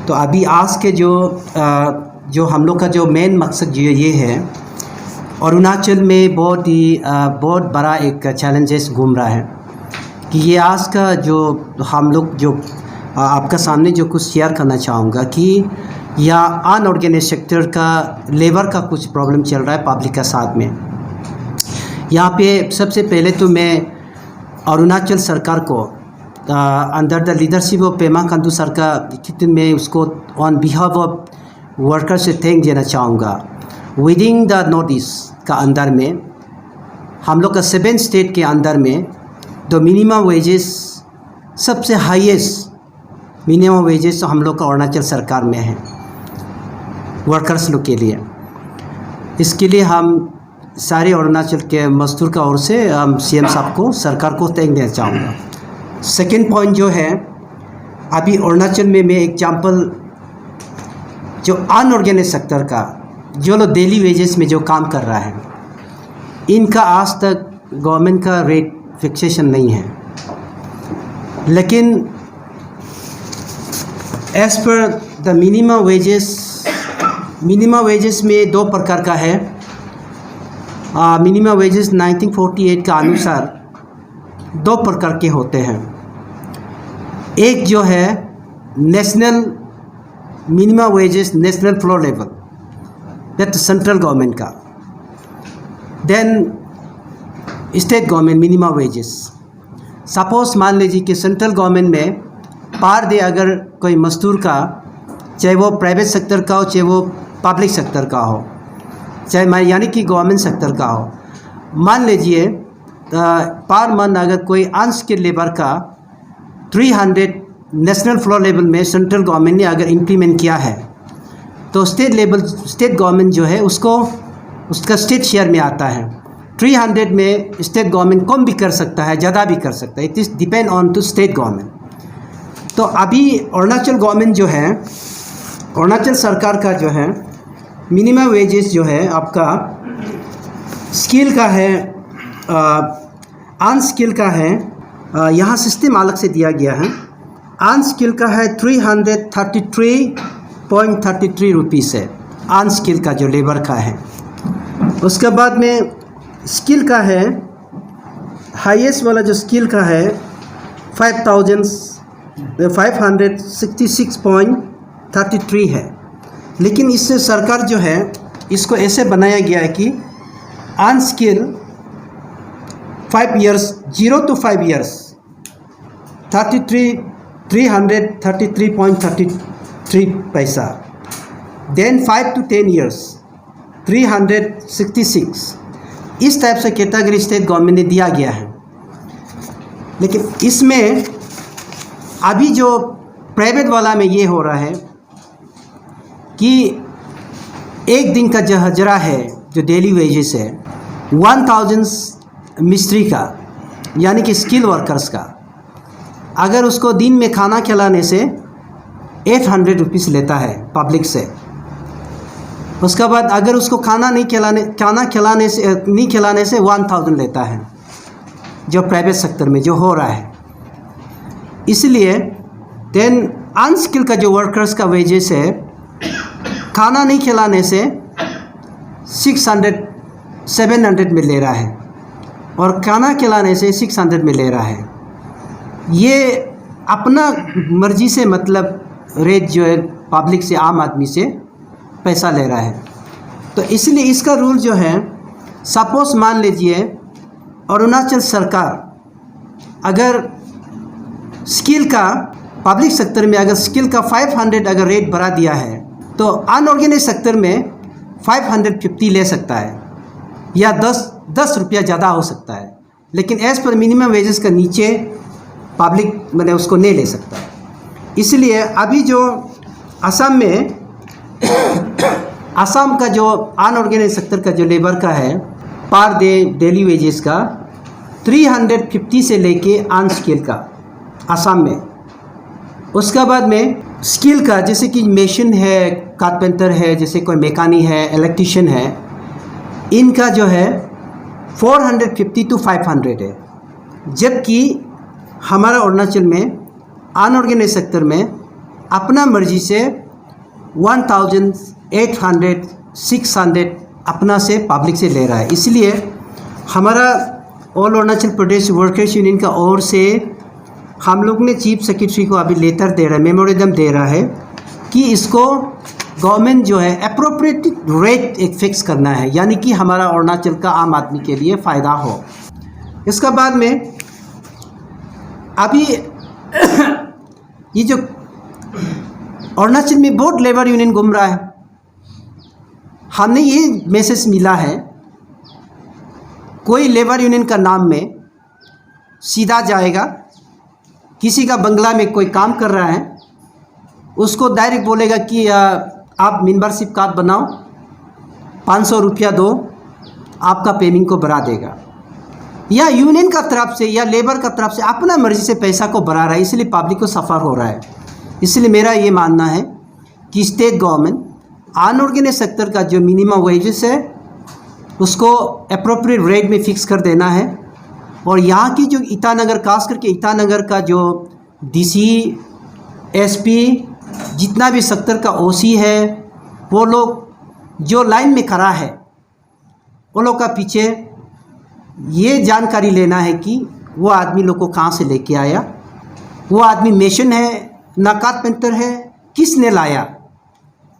तो अभी आज के जो हम लोग का जो मेन मकसद जो ये है, अरुणाचल में बहुत बड़ा एक चैलेंजेस घूम रहा है कि ये आज का जो हम लोग जो आपका सामने जो कुछ शेयर करना चाहूँगा कि यहाँ अनऑर्गेनाइज सेक्टर का लेबर का कुछ प्रॉब्लम चल रहा है पब्लिक का साथ में। यहाँ पे सबसे पहले तो मैं अरुणाचल सरकार को under the leadership of Pema Khandu सरकार में उसको ऑन बिहाफ ऑफ वर्कर से थैंक देना चाहूँगा। विदिन द नॉर्थ ईस्ट का अंदर में हम लोग का 7 स्टेट के अंदर में द मिनिमम वेजेस सबसे हाईएस्ट मिनिमम वेजेस हम लोग का अरुणाचल सरकार में है वर्कर्स लोग के लिए। इसके लिए हम सारे अरुणाचल के मजदूर का ओर से हम सीएम साहब को सरकार को थैंक देना चाहूँगा। सेकेंड पॉइंट जो है, अभी अरुणाचल में मैं एग्जांपल जो अनऑर्गेनाइज सेक्टर का जो लोग डेली वेजेस में जो काम कर रहा है, इनका आज तक गवर्नमेंट का रेट फिक्सेशन नहीं है। लेकिन as per the minimum wages में 2 प्रकार का है। मिनिमम वेजेस 1948 का अनुसार 2 प्रकार के होते हैं। एक जो है national minimum wages national floor level, that central government का। Then state government minimum wages. Suppose मान लीजिए कि सेंट्रल गवर्नमेंट में पर डे अगर कोई मजदूर का, चाहे वो प्राइवेट सेक्टर का हो चाहे वो पब्लिक सेक्टर का हो, चाहे यानी कि गवर्नमेंट सेक्टर का हो, मान लीजिए पर मंथ अगर कोई अनस्किल्ड लेबर का 300 नेशनल फ्लोर लेवल में सेंट्रल गवर्नमेंट ने अगर इम्प्लीमेंट किया है, तो स्टेट गवर्नमेंट जो है उसका स्टेट शेयर में आता है। 300 में स्टेट गवर्नमेंट कम भी कर सकता है, ज़्यादा भी कर सकता है। It is depend on to state government. तो अभी अरुणाचल गवर्नमेंट जो है, अरुणाचल सरकार का जो है मिनिमम वेजेस जो है आपका स्किल का है, अनस्किल का है, यहाँ सिस्टम अलग से दिया गया है। अनस्किल का है 333.33 रुपीज़ है, अनस्किल का जो लेबर का है। उसके बाद में स्किल का है, हाईएस्ट वाला जो स्किल का है 5,566.33 है। लेकिन इससे सरकार जो है इसको ऐसे बनाया गया है कि अनस्किल 5 years 0 to 5 years 333.33 पैसा। Then 5 to 10 years 366। इस टाइप से कैटेगरी स्टेट गवर्नमेंट ने दिया गया है। लेकिन इसमें अभी जो प्राइवेट वाला में ये हो रहा है कि एक दिन का जो हजरा है, जो डेली वेजेस है 1000 मिस्त्री का, यानी कि स्किल वर्कर्स का, अगर उसको दिन में खाना खिलाने से 800 रुपीज़ लेता है पब्लिक से। उसके बाद अगर उसको खाना खिलाने से 1000 लेता है, जो प्राइवेट सेक्टर में जो हो रहा है। इसलिए देन अनस्किल का जो वर्कर्स का वेजेस है, खाना नहीं खिलाने से 600-700 में ले रहा है और खाना खिलाने से 600 में ले रहा है। ये अपना मर्जी से मतलब रेट जो है पब्लिक से, आम आदमी से पैसा ले रहा है। तो इसलिए इसका रूल जो है, सपोज मान लीजिए अरुणाचल सरकार अगर स्किल का पब्लिक सेक्टर में अगर स्किल का 500 अगर रेट बढ़ा दिया है, तो अनऑर्गेनाइज सेक्टर में 550 ले सकता है या 10 रुपया ज़्यादा हो सकता है। लेकिन एज पर मिनिमम वेजेस का नीचे पब्लिक मैंने उसको नहीं ले सकता है। इसलिए अभी जो असम में असम का जो अनऑर्गेनाइज सेक्टर का जो लेबर का है पर डे डेली वेजेस का 350 से लेके अनस्किल का असम में। उसके बाद में स्किल का, जैसे कि मेशन है, कारपेंटर है, जैसे कोई मैकेनिक है, इलेक्ट्रीशियन है, इनका जो है 450 to 500 है। जबकि हमारा अरुणाचल में अनऑर्गेनाइज सेक्टर में अपना मर्जी से 1800 600 अपना से पब्लिक से ले रहा है। इसलिए हमारा all Arunachal Pradesh workers union का ओर से हम लोग ने चीफ सेक्रेटरी को अभी लेटर दे रहा है, मेमोरेंडम दे रहा है कि इसको गवर्नमेंट जो है अप्रोप्रिएट रेट एक फिक्स करना है, यानी कि हमारा अरुणाचल का आम आदमी के लिए फ़ायदा हो। इसका बाद में अभी ये जो अरुणाचल में बहुत लेबर यूनियन घूम रहा है, हमने ये मैसेज मिला है कोई लेबर यूनियन का नाम में सीधा जाएगा, किसी का बंगला में कोई काम कर रहा है उसको डायरेक्ट बोलेगा कि आप मेंबरशिप कार्ड बनाओ, 500 रुपया दो, आपका पेमेंट को बढ़ा देगा। या यूनियन का तरफ से या लेबर का तरफ से अपना मर्जी से पैसा को बढ़ा रहा है, इसलिए पब्लिक को सफ़र हो रहा है। इसलिए मेरा ये मानना है कि स्टेट गवर्नमेंट अनऑर्गेनाइज सेक्टर का जो मिनिमम वेजेस है उसको अप्रोप्रिएट रेट में फिक्स कर देना है। और यहाँ की जो ईटानगर, खास करके ईटानगर का जो डीसी, एसपी, जितना भी सेक्टर का ओसी है, वो लोग जो लाइन में खड़ा है वो लोग का पीछे ये जानकारी लेना है कि वो आदमी लोग को कहाँ से लेके आया, वो आदमी मेशन है ना कारपेंटर है, किसने लाया।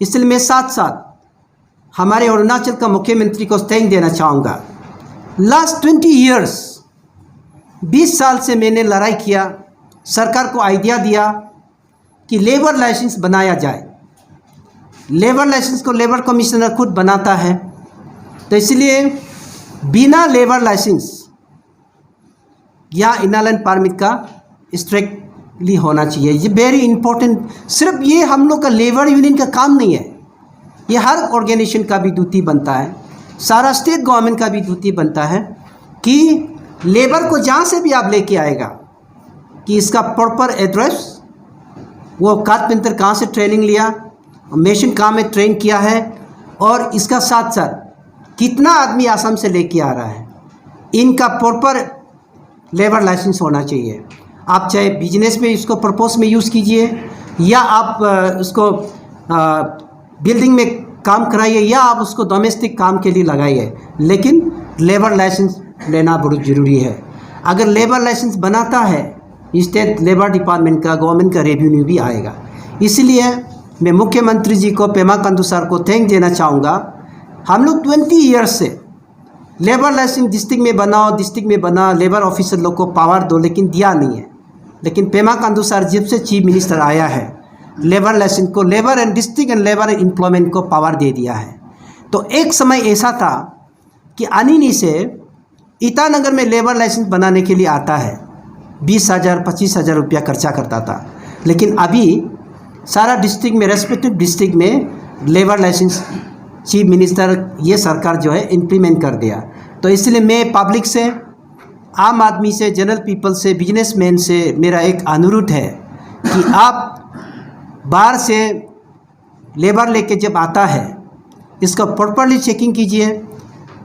इसलिए मैं साथ साथ हमारे अरुणाचल का मुख्यमंत्री को थैंक देना चाहूँगा। लास्ट 20 ईयर्स 20 साल से मैंने लड़ाई किया, सरकार को आइडिया दिया कि लेबर लाइसेंस बनाया जाए। लेबर लाइसेंस को लेबर कमिश्नर खुद बनाता है, तो इसलिए बिना लेबर लाइसेंस या इनलाइन परमिट का स्ट्रिक्टली होना चाहिए। ये वेरी इंपॉर्टेंट। सिर्फ ये हम लोग का लेबर यूनियन का काम नहीं है, ये हर ऑर्गेनाइजेशन का भी ड्यूटी बनता है, सारा स्टेट गवर्नमेंट का भी ड्यूटी बनता है कि लेबर को जहाँ से भी आप लेके आएगा कि इसका प्रॉपर एड्रेस, वो कारपेंटर कहाँ से ट्रेनिंग लिया, मेशन कहाँ में ट्रेन किया है, और इसका साथ साथ कितना आदमी आसाम से लेके आ रहा है, इनका प्रॉपर लेबर लाइसेंस होना चाहिए। आप चाहे बिजनेस में इसको पर्पस में यूज़ कीजिए या आप उसको बिल्डिंग में काम कराइए या आप उसको डोमेस्टिक काम के लिए लगाइए, लेकिन लेबर लाइसेंस लेना बहुत ज़रूरी है। अगर लेबर लाइसेंस बनाता है स्टेट लेबर डिपार्टमेंट का, गवर्नमेंट का रेवेन्यू भी आएगा। इसलिए मैं मुख्यमंत्री जी को, पेमा खांडू सर को थैंक देना चाहूँगा। हम लोग 20 ईयर्स से लेबर लाइसेंस डिस्ट्रिक्ट में बनाओ, डिस्ट्रिक्ट में बना, लेबर ऑफिसर लोग को पावर दो, लेकिन दिया नहीं है। लेकिन पेमा खांडू सर जब से चीफ मिनिस्टर आया है, लेबर लाइसेंस को, labour and district and labour employment को पावर दे दिया है। तो एक समय ऐसा था कि अनिनी से ईटानगर में लेबर लाइसेंस बनाने के लिए आता है, 20,000 25,000 रुपया खर्चा करता था, लेकिन अभी सारा डिस्ट्रिक्ट में, रेस्पेक्टिव डिस्ट्रिक्ट में लेबर लाइसेंस चीफ मिनिस्टर, ये सरकार जो है इम्प्लीमेंट कर दिया। तो इसलिए मैं पब्लिक से, आम आदमी से, जनरल पीपल से, बिजनेसमैन से मेरा एक अनुरोध है कि आप बाहर से लेबर लेके जब आता है इसका प्रॉपरली चेकिंग कीजिए।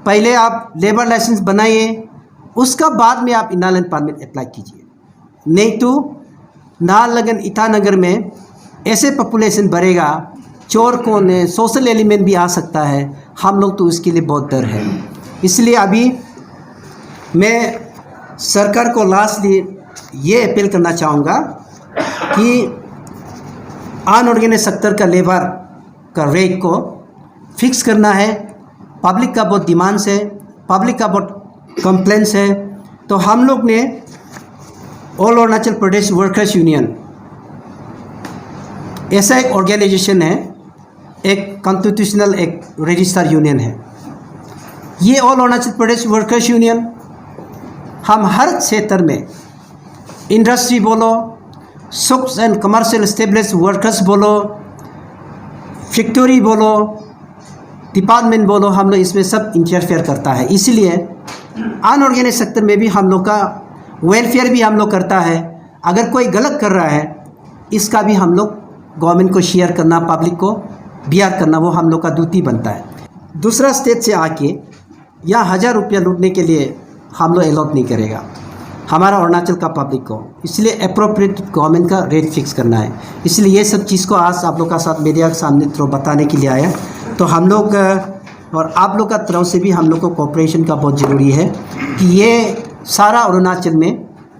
पहले आप लेबर लाइसेंस बनाइए, उसका बाद में आप इनलाइन परमिट अप्लाई कीजिए। नहीं तो नाहरलगुन, ईटानगर में ऐसे पॉपुलेशन बढ़ेगा, चोर कौन है, सोशल एलिमेंट भी आ सकता है, हम लोग तो इसके लिए बहुत डर है। इसलिए अभी मैं सरकार को लास्टली ये अपील करना चाहूँगा कि अनऑर्गेनाइज सेक्टर का लेबर का रेट को फिक्स करना है। पब्लिक का बहुत डिमांड्स है, पब्लिक का बहुत कंप्लेंट्स है। तो हम लोग ने all Arunachal Pradesh workers union ऐसा एक ऑर्गेनाइजेशन है, एक कॉन्स्टिट्यूशनल एक रजिस्टर्ड यूनियन है। ये all Arunachal Pradesh workers union हम हर क्षेत्र में, इंडस्ट्री बोलो, sucks and commercial establish workers बोलो, फैक्ट्री बोलो, डिपार्टमेंट बोलो, हम लोग इसमें सब इंटरफेयर करता है। इसलिए अनऑर्गेनाइज सेक्टर में भी हम लोग का वेलफेयर भी हम लोग करता है। अगर कोई गलत कर रहा है इसका भी हम लोग गवर्नमेंट को शेयर करना, पब्लिक को बियर करना, वो हम लोग का ड्यूटी बनता है। दूसरा स्टेट से आके या 1000 रुपया लूटने के लिए हम लोग अलॉट नहीं करेगा। हमारा अरुणाचल का पब्लिक को, इसलिए अप्रोप्रिएट गवर्नमेंट का रेट फिक्स करना है। इसलिए ये सब चीज़ को आज आप लोग का साथ मीडिया के सामने थ्रू बताने के लिए आया। तो हम लोग और आप लोग का तरफ से भी हम लोग को कोऑपरेशन का बहुत ज़रूरी है कि ये सारा अरुणाचल में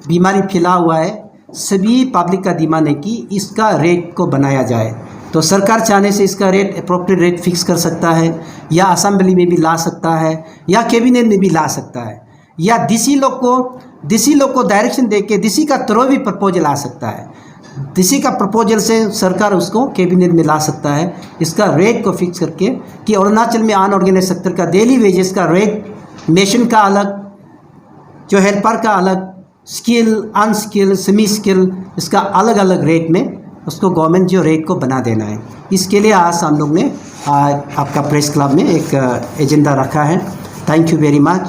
बीमारी फैला हुआ है, सभी पब्लिक का डिमांड है कि इसका रेट को बनाया जाए। तो सरकार चाहने से इसका रेट अप्रोप्रिएट रेट फिक्स कर सकता है, या असेंबली में भी ला सकता है, या कैबिनेट में भी ला सकता है, या डीसी लोग को डायरेक्शन दे के डीसी का तरफ भी प्रपोजल आ सकता है। डीसी का प्रपोजल से सरकार उसको कैबिनेट में ला सकता है, इसका रेट को फिक्स करके कि अरुणाचल में अनऑर्गेनाइज सेक्टर का डेली वेजेस का रेट, मेशन का अलग, जो हेल्पर का अलग, स्किल, अनस्किल, सेमी स्किल, इसका अलग अलग रेट में उसको गवर्नमेंट जो रेट को बना देना है। इसके लिए आज हम लोग ने आपका प्रेस क्लब में एक एजेंडा रखा है। Thank you very much.